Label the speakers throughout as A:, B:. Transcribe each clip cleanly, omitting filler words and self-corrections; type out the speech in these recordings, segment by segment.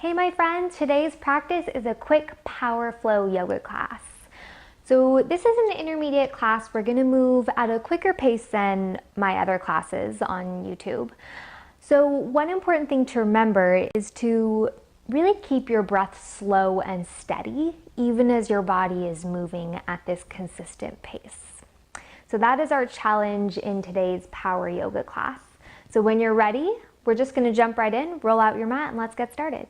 A: Hey my friends, today's practice is a quick power flow yoga class. So this is an intermediate class. We're going to move at a quicker pace than my other classes on YouTube. So one important thing to remember is to really keep your breath slow and steady, even as your body is moving at this consistent pace. So that is our challenge in today's power yoga class. So when you're ready, we're just going to jump right in, roll out your mat, and let's get started.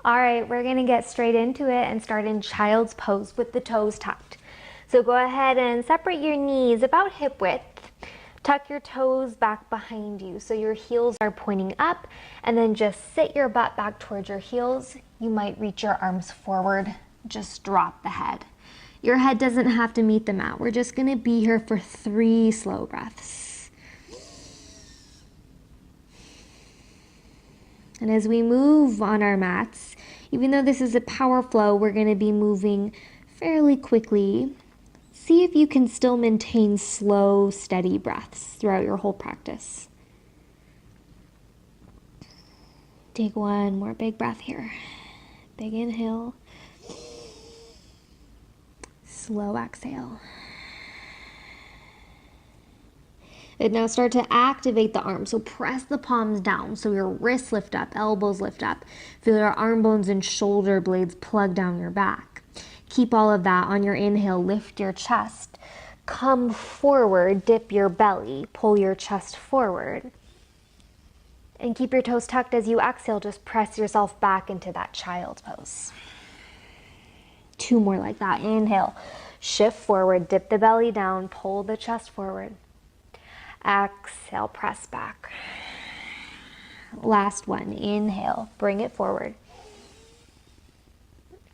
A: All right, we're gonna get straight into it and start in child's pose with the toes tucked. So go ahead and separate your knees about hip width. Tuck your toes back behind you so your heels are pointing up, and then just sit your butt back towards your heels. You might reach your arms forward, just drop the head. Your head doesn't have to meet the mat. We're just gonna be here for 3 slow breaths. And as we move on our mats, even though this is a power flow, we're going to be moving fairly quickly. See if you can still maintain slow, steady breaths throughout your whole practice. Take one more big breath here. Big inhale. Slow exhale. And now start to activate the arms. So press the palms down so your wrists lift up, elbows lift up. Feel your arm bones and shoulder blades plug down your back. Keep all of that on your inhale. Lift your chest. Come forward, dip your belly, pull your chest forward. And keep your toes tucked as you exhale. Just press yourself back into that child's pose. 2 more like that. Inhale, shift forward, dip the belly down, pull the chest forward. Exhale, press back. Last one, inhale, bring it forward.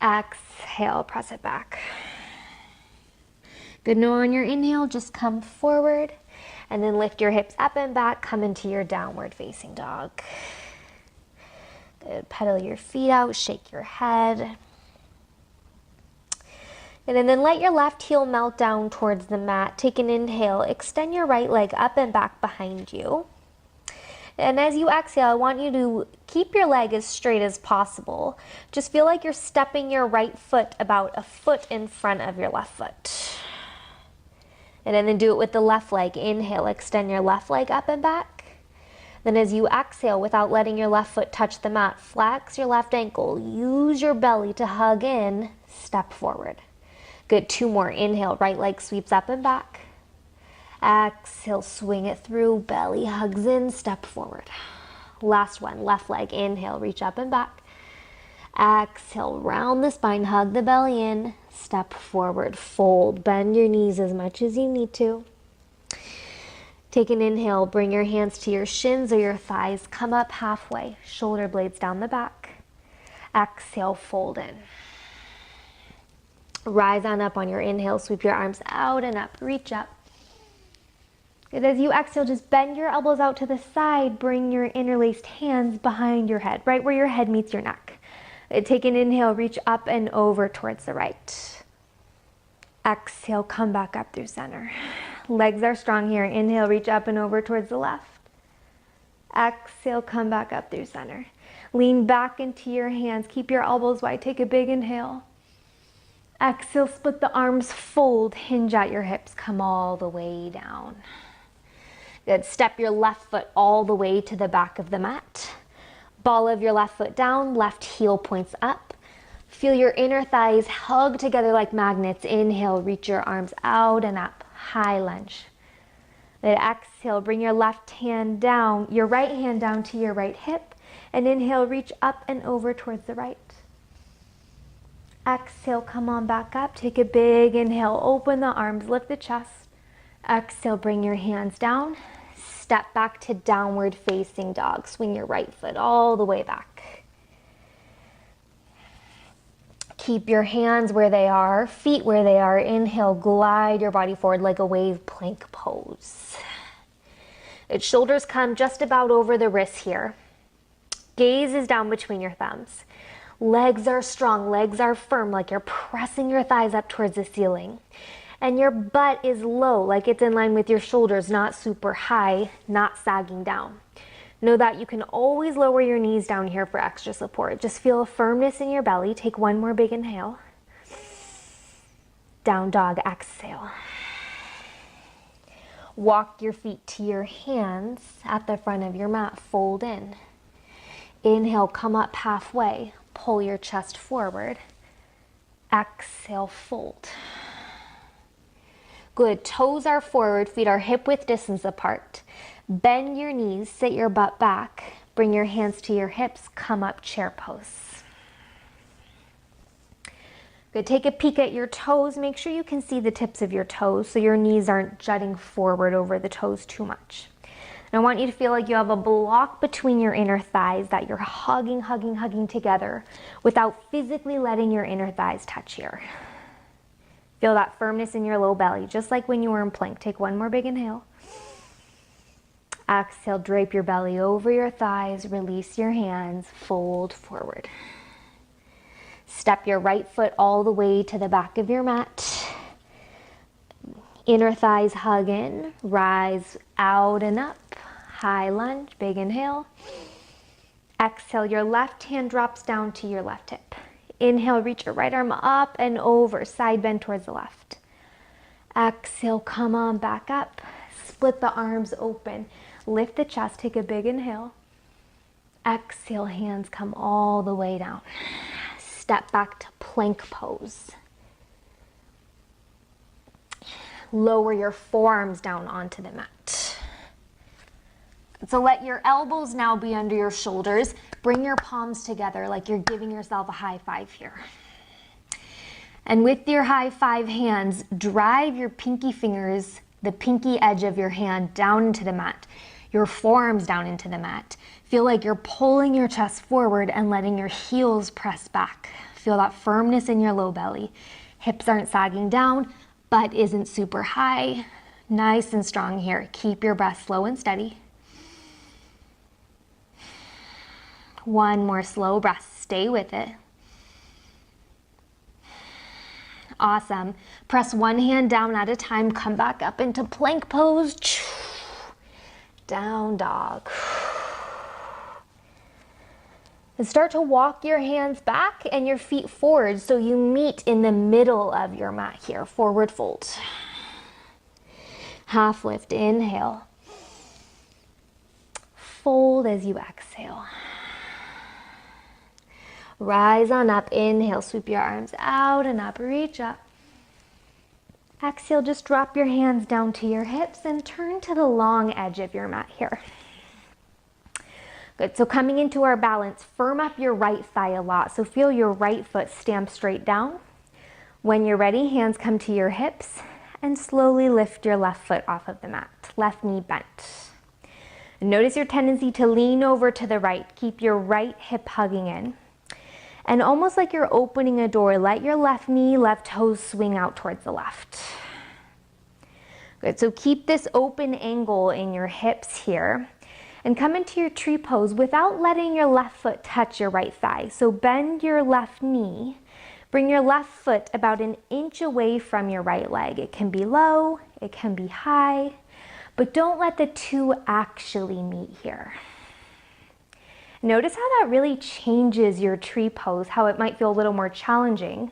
A: Exhale, press it back. Good. Now on your inhale, just come forward and then lift your hips up and back, come into your downward facing dog. Good. Pedal your feet out, shake your head. And then let your left heel melt down towards the mat. Take an inhale, extend your right leg up and back behind you. And as you exhale, I want you to keep your leg as straight as possible. Just feel like you're stepping your right foot about a foot in front of your left foot. And then do it with the left leg. Inhale, extend your left leg up and back. Then as you exhale, without letting your left foot touch the mat, flex your left ankle. Use your belly to hug in, step forward. Good. 2 more. Inhale, right leg sweeps up and back. Exhale, swing it through, belly hugs in, step forward. Last one, left leg. Inhale, reach up and back. Exhale, round the spine, hug the belly in, step forward, fold, bend your knees as much as you need to. Take an inhale, bring your hands to your shins or your thighs, come up halfway, shoulder blades down the back. Exhale, fold in. Rise on up on your inhale, sweep your arms out and up, reach up. And as you exhale, just bend your elbows out to the side, bring your interlaced hands behind your head, right where your head meets your neck. Take an inhale, reach up and over towards the right. Exhale, come back up through center. Legs are strong here. Inhale, reach up and over towards the left. Exhale, come back up through center. Lean back into your hands, keep your elbows wide, take a big inhale. Exhale, split the arms, fold, hinge at your hips, come all the way down. Good. Step your left foot all the way to the back of the mat. Ball of your left foot down, left heel points up. Feel your inner thighs hug together like magnets. Inhale, reach your arms out and up, high lunge. Then exhale, bring your left hand down, your right hand down to your right hip, and inhale, reach up and over towards the right. Exhale, come on back up. Take a big inhale, open the arms, lift the chest. Exhale, bring your hands down. Step back to downward facing dog. Swing your right foot all the way back. Keep your hands where they are, feet where they are. Inhale, glide your body forward like a wave plank pose. Its shoulders come just about over the wrists here. Gaze is down between your thumbs. Legs are strong, legs are firm, like you're pressing your thighs up towards the ceiling. And your butt is low, like it's in line with your shoulders, not super high, not sagging down. Know that you can always lower your knees down here for extra support. Just feel a firmness in your belly. Take one more big inhale. Down dog, exhale. Walk your feet to your hands at the front of your mat, fold in. Inhale, come up halfway, pull your chest forward. Exhale, fold. Good, toes are forward, feet are hip width distance apart. Bend your knees, sit your butt back, bring your hands to your hips, come up chair pose. Good, take a peek at your toes. Make sure you can see the tips of your toes so your knees aren't jutting forward over the toes too much. And I want you to feel like you have a block between your inner thighs that you're hugging together without physically letting your inner thighs touch here. Feel that firmness in your low belly, just like when you were in plank. Take one more big inhale. Exhale, drape your belly over your thighs, release your hands, fold forward. Step your right foot all the way to the back of your mat. Inner thighs hug in, rise out and up. High lunge, big inhale. Exhale, your left hand drops down to your left hip. Inhale, reach your right arm up and over, side bend towards the left. Exhale, come on back up. Split the arms open. Lift the chest, take a big inhale. Exhale, hands come all the way down. Step back to plank pose. Lower your forearms down onto the mat. So let your elbows now be under your shoulders. Bring your palms together like you're giving yourself a high five here. And with your high five hands, drive your pinky fingers, the pinky edge of your hand down into the mat, your forearms down into the mat. Feel like you're pulling your chest forward and letting your heels press back. Feel that firmness in your low belly. Hips aren't sagging down, butt isn't super high. Nice and strong here. Keep your breath slow and steady. One more slow breath, stay with it. Awesome. Press one hand down at a time, come back up into plank pose. Down dog. And start to walk your hands back and your feet forward so you meet in the middle of your mat here. Forward fold. Half lift, inhale. Fold as you exhale. Rise on up, inhale, sweep your arms out and up, reach up. Exhale, just drop your hands down to your hips and turn to the long edge of your mat here. Good, so coming into our balance, firm up your right thigh a lot. So feel your right foot stamp straight down. When you're ready, hands come to your hips and slowly lift your left foot off of the mat, left knee bent. Notice your tendency to lean over to the right. Keep your right hip hugging in. And almost like you're opening a door, let your left knee, left toes swing out towards the left. Good, so keep this open angle in your hips here. And come into your tree pose without letting your left foot touch your right thigh. So bend your left knee. Bring your left foot about an inch away from your right leg. It can be low, it can be high, but don't let the two actually meet here. Notice how that really changes your tree pose, how it might feel a little more challenging.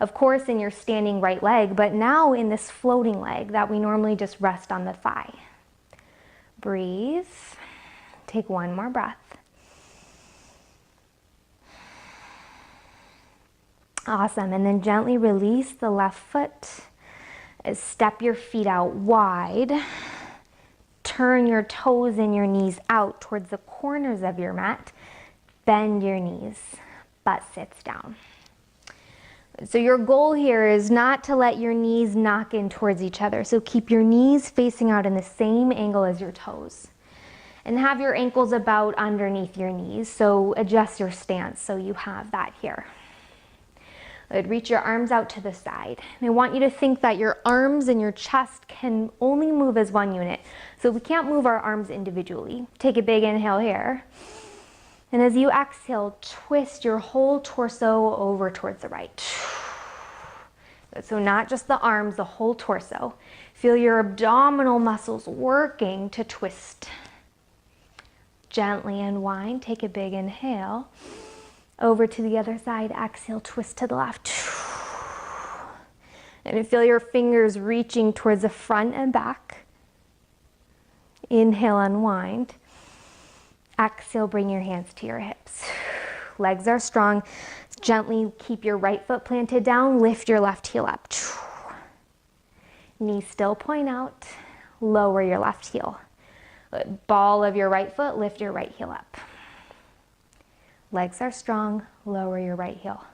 A: Of course, in your standing right leg, but now in this floating leg that we normally just rest on the thigh. Breathe. Take one more breath. Awesome, and then gently release the left foot. Step your feet out wide. Turn your toes and your knees out towards the corners of your mat. Bend your knees, butt sits down. So your goal here is not to let your knees knock in towards each other. So keep your knees facing out in the same angle as your toes. And have your ankles about underneath your knees. So adjust your stance so you have that here. Good. Reach your arms out to the side. And I want you to think that your arms and your chest can only move as one unit. So we can't move our arms individually. Take a big inhale here. And as you exhale, twist your whole torso over towards the right. So not just the arms, the whole torso. Feel your abdominal muscles working to twist. Gently unwind, take a big inhale. Over to the other side, exhale, twist to the left. And feel your fingers reaching towards the front and back. Inhale, unwind. Exhale, bring your hands to your hips. Legs are strong. Gently keep your right foot planted down, lift your left heel up. Knees still point out, lower your left heel. Ball of your right foot, lift your right heel up. Legs are strong, lower your right heel.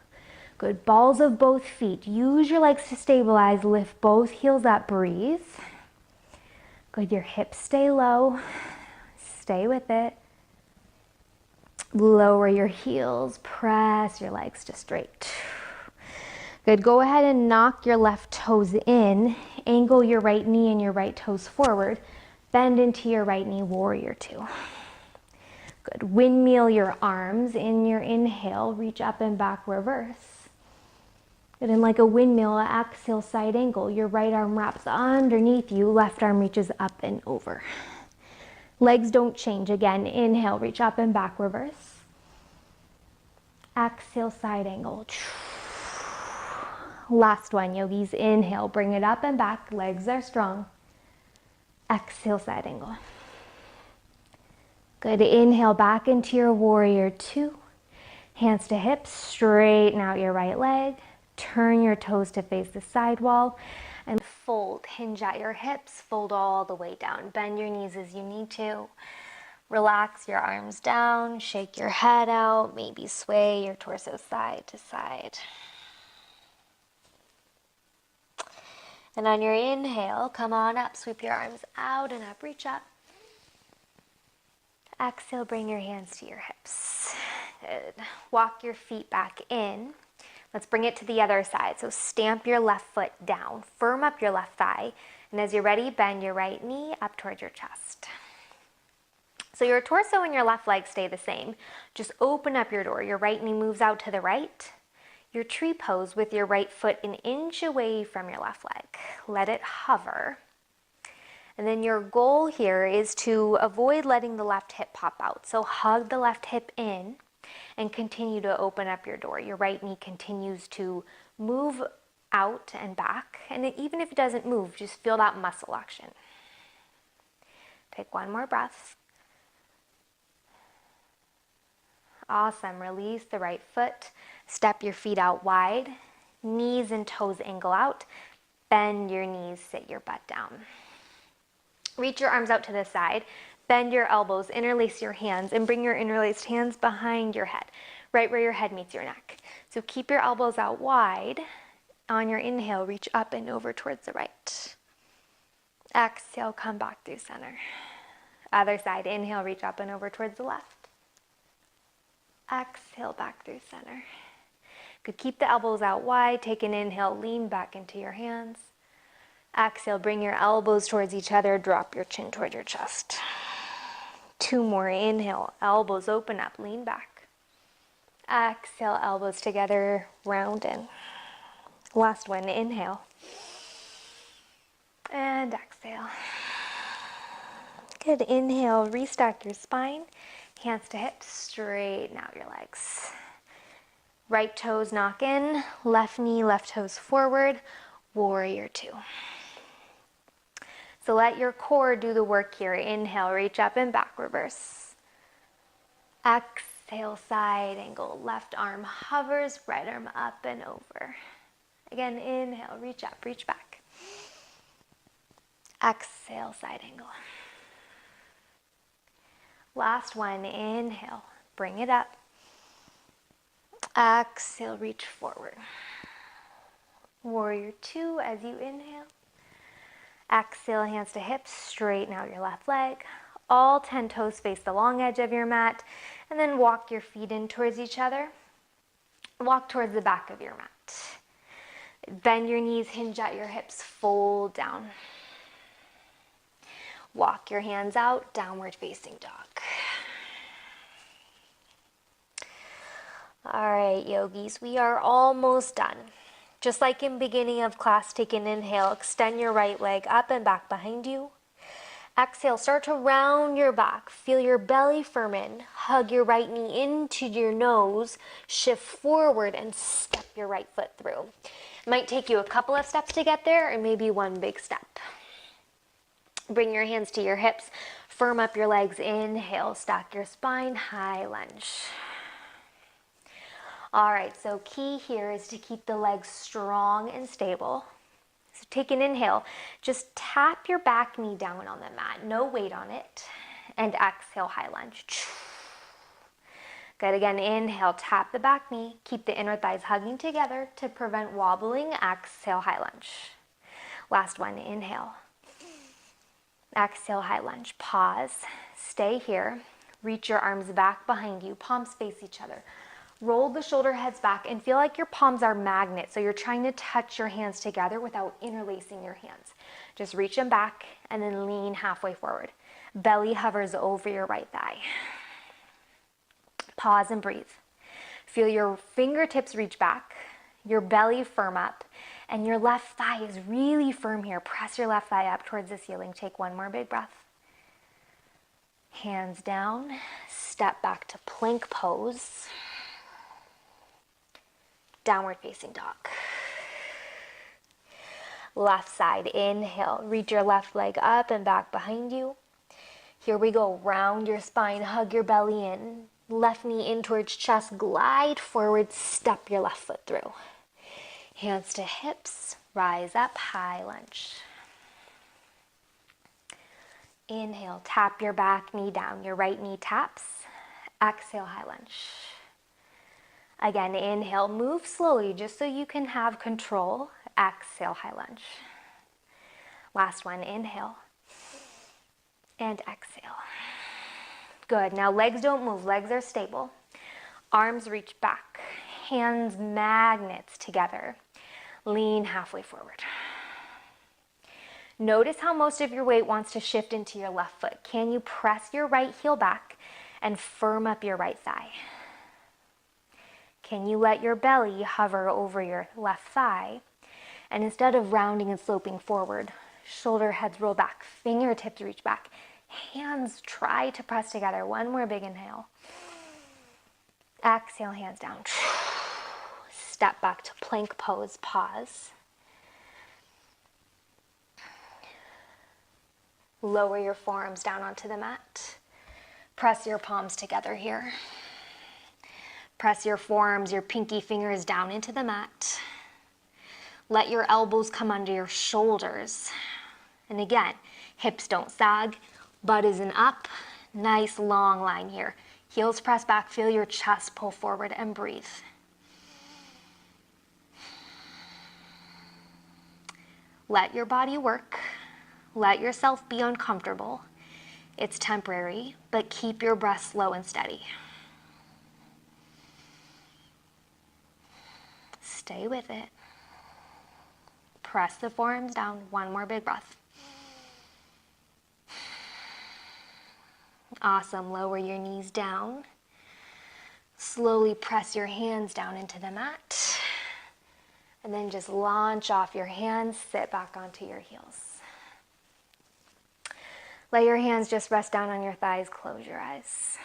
A: Good, balls of both feet. Use your legs to stabilize, lift both heels up, breathe. Good, your hips stay low, stay with it. Lower your heels, press your legs to straight. Good, go ahead and knock your left toes in, angle your right knee and your right toes forward, bend into your right knee, warrior two. Good, windmill your arms in your inhale, reach up and back, reverse. Good, and like a windmill, exhale, side angle, your right arm wraps underneath you, left arm reaches up and over. Legs don't change. Again, inhale, reach up and back, reverse. Exhale, side angle. Last one, yogis. Inhale, bring it up and back. Legs are strong. Exhale, side angle. Good. Inhale, back into your warrior two. Hands to hips, straighten out your right leg. Turn your toes to face the side wall. And fold, hinge at your hips, fold all the way down. Bend your knees as you need to. Relax your arms down, shake your head out, maybe sway your torso side to side. And on your inhale, come on up, sweep your arms out and up, reach up. Exhale, bring your hands to your hips. Good. Walk your feet back in. Let's bring it to the other side. So stamp your left foot down, firm up your left thigh, and as you're ready, bend your right knee up towards your chest. So your torso and your left leg stay the same. Just open up your door. Your right knee moves out to the right. Your tree pose with your right foot an inch away from your left leg. Let it hover. And then your goal here is to avoid letting the left hip pop out. So hug the left hip in and continue to open up your door. Your right knee continues to move out and back. And even if it doesn't move, just feel that muscle action. Take one more breath. Awesome. Release the right foot. Step your feet out wide. Knees and toes angle out. Bend your knees, sit your butt down. Reach your arms out to the side. Bend your elbows, interlace your hands, and bring your interlaced hands behind your head, right where your head meets your neck. So keep your elbows out wide. On your inhale, reach up and over towards the right. Exhale, come back through center. Other side, inhale, reach up and over towards the left. Exhale, back through center. Good, keep the elbows out wide. Take an inhale, lean back into your hands. Exhale, bring your elbows towards each other, drop your chin toward your chest. Two more, inhale, elbows open up, lean back. Exhale, elbows together, round in. Last one, inhale. And exhale. Good, inhale, restack your spine. Hands to hips, straighten out your legs. Right toes knock in, left knee, left toes forward, warrior two. So let your core do the work here. Inhale, reach up and back, reverse. Exhale, side angle. Left arm hovers, right arm up and over. Again, inhale, reach up, reach back. Exhale, side angle. Last one, inhale, bring it up. Exhale, reach forward. Warrior two as you inhale. Exhale, hands to hips, straighten out your left leg. All 10 toes face the long edge of your mat, and then walk your feet in towards each other. Walk towards the back of your mat. Bend your knees, hinge at your hips, fold down. Walk your hands out, downward facing dog. All right, yogis, we are almost done. Just like in beginning of class, take an inhale, extend your right leg up and back behind you. Exhale, start to round your back. Feel your belly firmen. Hug your right knee into your nose. Shift forward and step your right foot through. Might take you a couple of steps to get there, or maybe one big step. Bring your hands to your hips. Firm up your legs. Inhale, stack your spine, high lunge. All right, so key here is to keep the legs strong and stable. So take an inhale, just tap your back knee down on the mat, no weight on it, and exhale, high lunge. Good, again, inhale, tap the back knee, keep the inner thighs hugging together to prevent wobbling, exhale, high lunge. Last one, inhale. Exhale, high lunge, pause, stay here, reach your arms back behind you, palms face each other. Roll the shoulder heads back and feel like your palms are magnets, so you're trying to touch your hands together without interlacing your hands. Just reach them back and then lean halfway forward. Belly hovers over your right thigh. Pause and breathe. Feel your fingertips reach back, your belly firm up, and your left thigh is really firm here. Press your left thigh up towards the ceiling. Take one more big breath. Hands down, step back to plank pose. Downward facing dog. Left side, inhale, reach your left leg up and back behind you. Here we go, round your spine, hug your belly in. Left knee in towards chest, glide forward, step your left foot through. Hands to hips, rise up, high lunge. Inhale, tap your back knee down, your right knee taps. Exhale, high lunge. Again, inhale, move slowly just so you can have control. Exhale, high lunge. Last one, inhale and exhale. Good, now legs don't move, legs are stable. Arms reach back, hands magnets together. Lean halfway forward. Notice how most of your weight wants to shift into your left foot. Can you press your right heel back and firm up your right thigh? Can you let your belly hover over your left thigh? And instead of rounding and sloping forward, shoulder heads roll back, fingertips reach back, hands try to press together. One more big inhale. Exhale, hands down. Step back to plank pose, pause. Lower your forearms down onto the mat. Press your palms together here. Press your forearms, your pinky fingers down into the mat. Let your elbows come under your shoulders. And again, hips don't sag, butt isn't up. Nice long line here. Heels press back, feel your chest pull forward and breathe. Let your body work. Let yourself be uncomfortable. It's temporary, but keep your breath slow and steady. Stay with it. Press the forearms down. One more big breath. Awesome. Lower your knees down. Slowly press your hands down into the mat. And then just launch off your hands. Sit back onto your heels. Let your hands just rest down on your thighs. Close your eyes.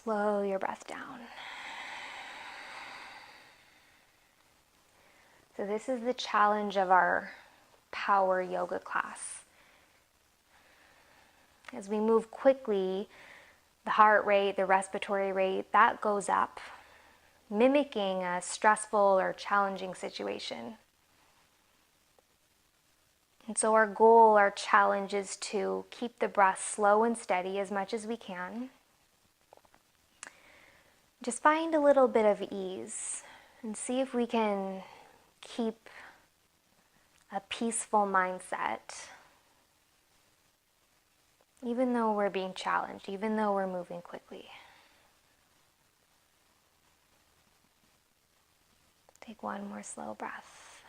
A: Slow your breath down. So this is the challenge of our power yoga class. As we move quickly, the heart rate, the respiratory rate, that goes up, mimicking a stressful or challenging situation. And so our goal, our challenge is to keep the breath slow and steady as much as we can. Just find a little bit of ease and see if we can keep a peaceful mindset, even though we're being challenged, even though we're moving quickly. Take one more slow breath.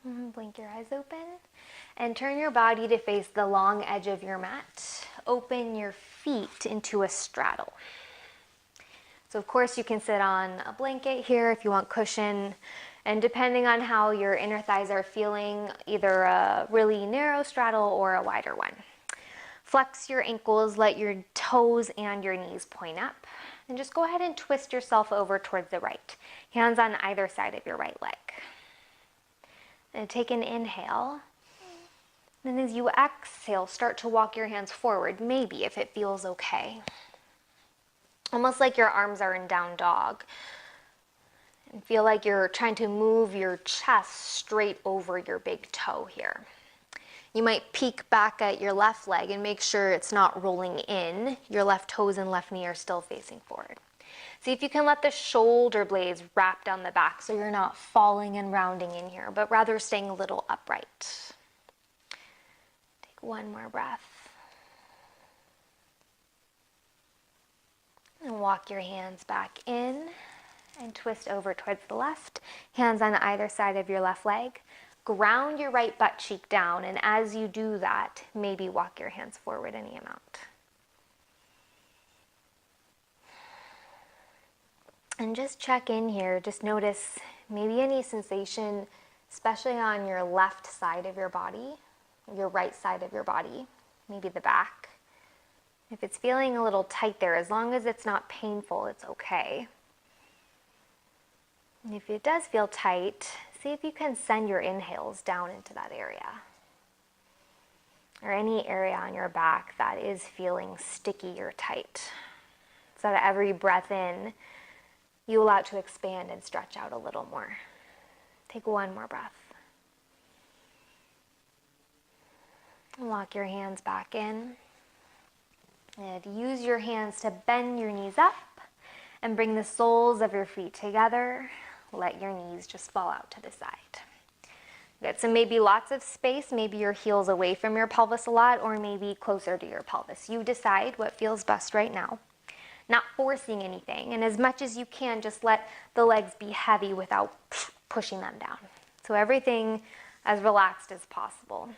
A: Blink your eyes open and turn your body to face the long edge of your mat. Open your feet into a straddle. So of course you can sit on a blanket here if you want cushion, and depending on how your inner thighs are feeling, either a really narrow straddle or a wider one. Flex your ankles, let your toes and your knees point up, and just go ahead and twist yourself over towards the right. Hands on either side of your right leg. And take an inhale. Then as you exhale, start to walk your hands forward, maybe if it feels okay. Almost like your arms are in down dog. And feel like you're trying to move your chest straight over your big toe here. You might peek back at your left leg and make sure it's not rolling in. Your left toes and left knee are still facing forward. See if you can let the shoulder blades wrap down the back so you're not falling and rounding in here, but rather staying a little upright. Take one more breath. And walk your hands back in and twist over towards the left. Hands on either side of your left leg. Ground your right butt cheek down, and as you do that, maybe walk your hands forward any amount. And just check in here, just notice maybe any sensation, especially on your left side of your body, your right side of your body, maybe the back. If it's feeling a little tight there, as long as it's not painful, it's okay. And if it does feel tight, see if you can send your inhales down into that area. Or any area on your back that is feeling sticky or tight. So that every breath in, you allow it to expand and stretch out a little more. Take one more breath. Lock your hands back in. And use your hands to bend your knees up and bring the soles of your feet together. Let your knees just fall out to the side. Good, so maybe lots of space, maybe your heels away from your pelvis a lot, or maybe closer to your pelvis. You decide what feels best right now. Not forcing anything, and as much as you can, just let the legs be heavy without pushing them down. So everything as relaxed as possible.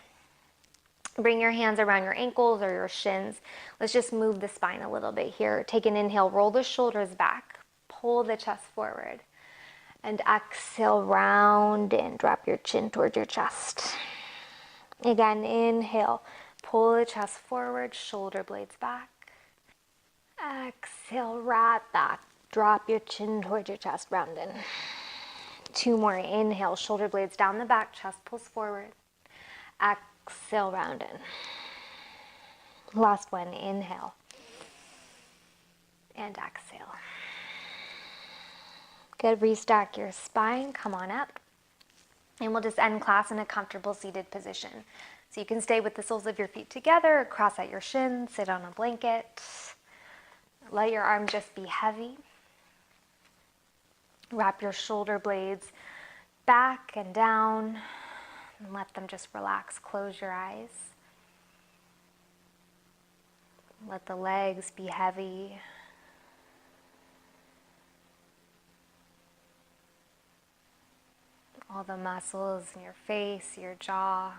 A: Bring your hands around your ankles or your shins. Let's just move the spine a little bit here. Take an inhale, roll the shoulders back, pull the chest forward, and exhale, round and drop your chin towards your chest. Again, inhale, pull the chest forward, shoulder blades back. Exhale, right back. Drop your chin towards your chest, round in. Two more. Inhale, shoulder blades down the back, chest pulls forward. Exhale, round in. Last one. Inhale. And exhale. Good. Restack your spine. Come on up. And we'll just end class in a comfortable seated position. So you can stay with the soles of your feet together, cross at your shins, sit on a blanket. Let your arm just be heavy. Wrap your shoulder blades back and down and let them just relax. Close your eyes. Let the legs be heavy. All the muscles in your face, your jaw.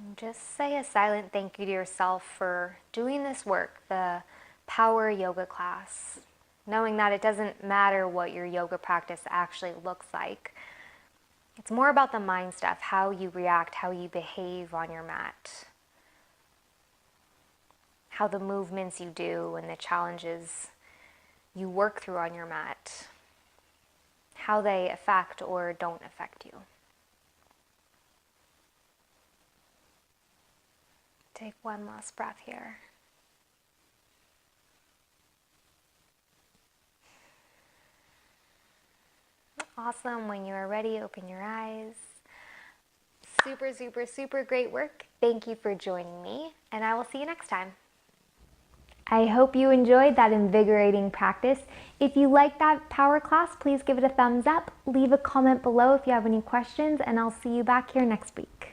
A: And just say a silent thank you to yourself for doing this work, the power yoga class, knowing that it doesn't matter what your yoga practice actually looks like. It's more about the mind stuff, how you react, how you behave on your mat, how the movements you do and the challenges you work through on your mat, how they affect or don't affect you. Take one last breath here. Awesome. When you are ready, open your eyes. Super, super, super great work. Thank you for joining me, and I will see you next time. I hope you enjoyed that invigorating practice. If you like that power class, please give it a thumbs up. Leave a comment below if you have any questions, and I'll see you back here next week.